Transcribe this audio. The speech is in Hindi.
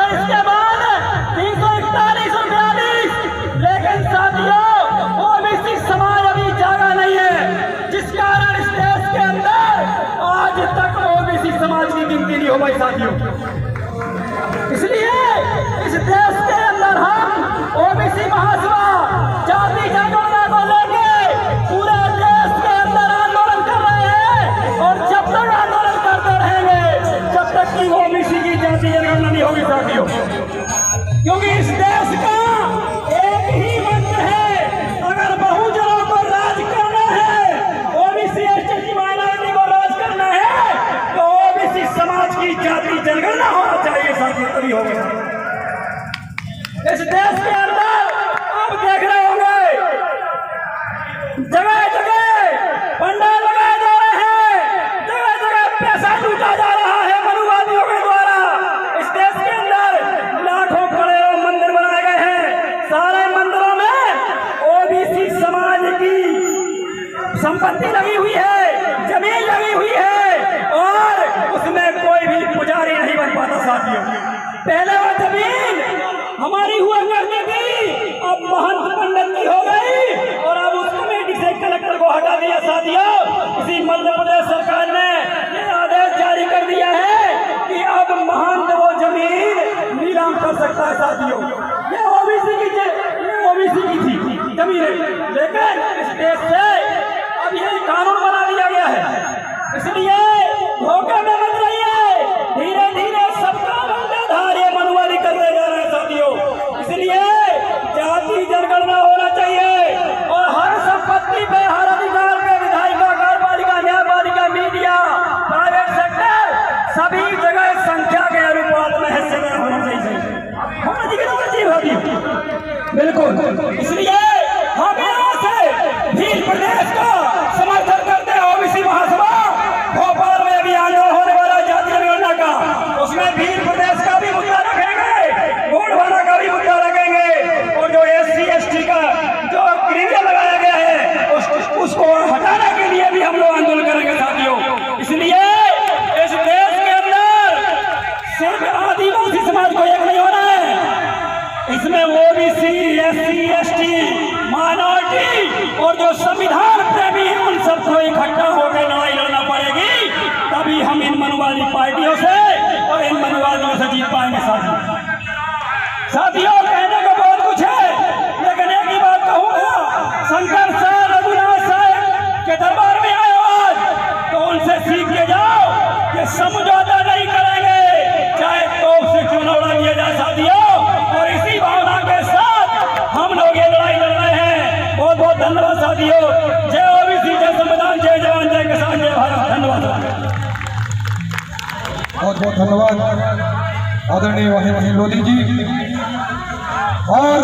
फिर इसके बाद 341 और 42। लेकिन साथियों ओबीसी समाज अभी जागा नहीं है, जिस कारण इस देश के अंदर आज तक ओबीसी समाज की गिनती नहीं हो पाई साथियों। इसलिए इस देश के अंदर हम ओबीसी महासभा जाति जनगणना को लेके पूरे देश के अंदर आंदोलन कर रहे हैं और जब तक आंदोलन करते रहेंगे जब तक कि ओबीसी की जाति जनगणना नहीं होगी साथियों। क्योंकि इस देश का एक ही मंत्र है, अगर बहुजनों को राज करना है, ओबीसी एसटी माइनॉरिटी को राज करना है तो ओबीसी समाज की जाति जनगणना होना चाहिए साथियों, तभी होगा। इस देश के अंदर आप देख रहे होंगे जगह जगह पंडाल लगाए जा रहे हैं, जगह जगह पैसा लूटा जा रहा है मनुवादियों के द्वारा। इस देश के अंदर लाखों करोड़ों मंदिर बनाए गए हैं, सारे मंदिरों में ओबीसी समाज की संपत्ति लगी हुई है, जमीन लगी हुई है और उसमें कोई भी पुजारी नहीं बन पाता साथियों। पहले वो जमीन हमारी हुआ करती थी, अब महंत पंडित की हो गई और अब उस कमेटी से कलेक्टर को हटा दिया साथियों। इसी मध्य प्रदेश सरकार ने यह आदेश जारी कर दिया है कि अब महंत वो जमीन नीलाम कर सकता है साथियों। ये ओबीसी की थी जमीन, लेकिन इस देश से अब यही कानून बना दिया गया है। इसलिए धोखे में मत रहिए, धीरे धीरे सबका बंधाधार ये मनुवादी करते जा रहे हैं साथियों। इसलिए जाति जनगणना होना चाहिए और हर संपत्ति पे, हर अधिकार पे विधायिका, कार्यपालिका, न्यायपालिका, मीडिया, प्राइवेट सेक्टर सभी जगह संख्या के अनुपात में हिस्सेदार होना चाहिए बिल्कुल। इसलिए हम यहाँ से भील प्रदेश का समर्थन करते हैं ओबीसी महासभा। भोपाल में अभी आंदोलन होने वाला जाति जनगणना का, उसमें भील प्रदेश का भी मुद्दा रखेंगे, गोंडवाना का भी मुद्दा रखेंगे और जो SC ST का जो क्रिमिनल लगाया गया है उसको हटाने के लिए भी हम लोग आंदोलन करेंगे साथियों। इसलिए इस देश के अंदर सिर्फ आदिवासी समाज को एक नहीं होना है, इसमें ओबीसी, SC ST, माइनॉरिटी और जो संविधान प्रेमी है उन सबको इकट्ठा होकर लड़ाई लड़ना पड़ेगी, तभी हम इन मनुवादी पार्टियों से और इन मनुवादियों से जीत पाएंगे साथियों। कहने को बहुत कुछ है, लेकिन एक ही बात कहूंगा, शंकर साहब, रघुनाथ साहब के दरबार में आए आज तो उनसे सीख के जाओ कि समझौता नहीं करेंगे, चाहे तोप से क्यों न उड़ा दिया जाए साथियों। और इसी भावना के साथ हम लोग ये लड़ाई लड़ रहे हैं। बहुत बहुत धन्यवाद साथियों। जय ओबीसी, जय संविधान, जय जवान, जय किसान, जय भारत। धन्यवाद। बहुत बहुत धन्यवाद आदरणीय वहीम लोधी जी। और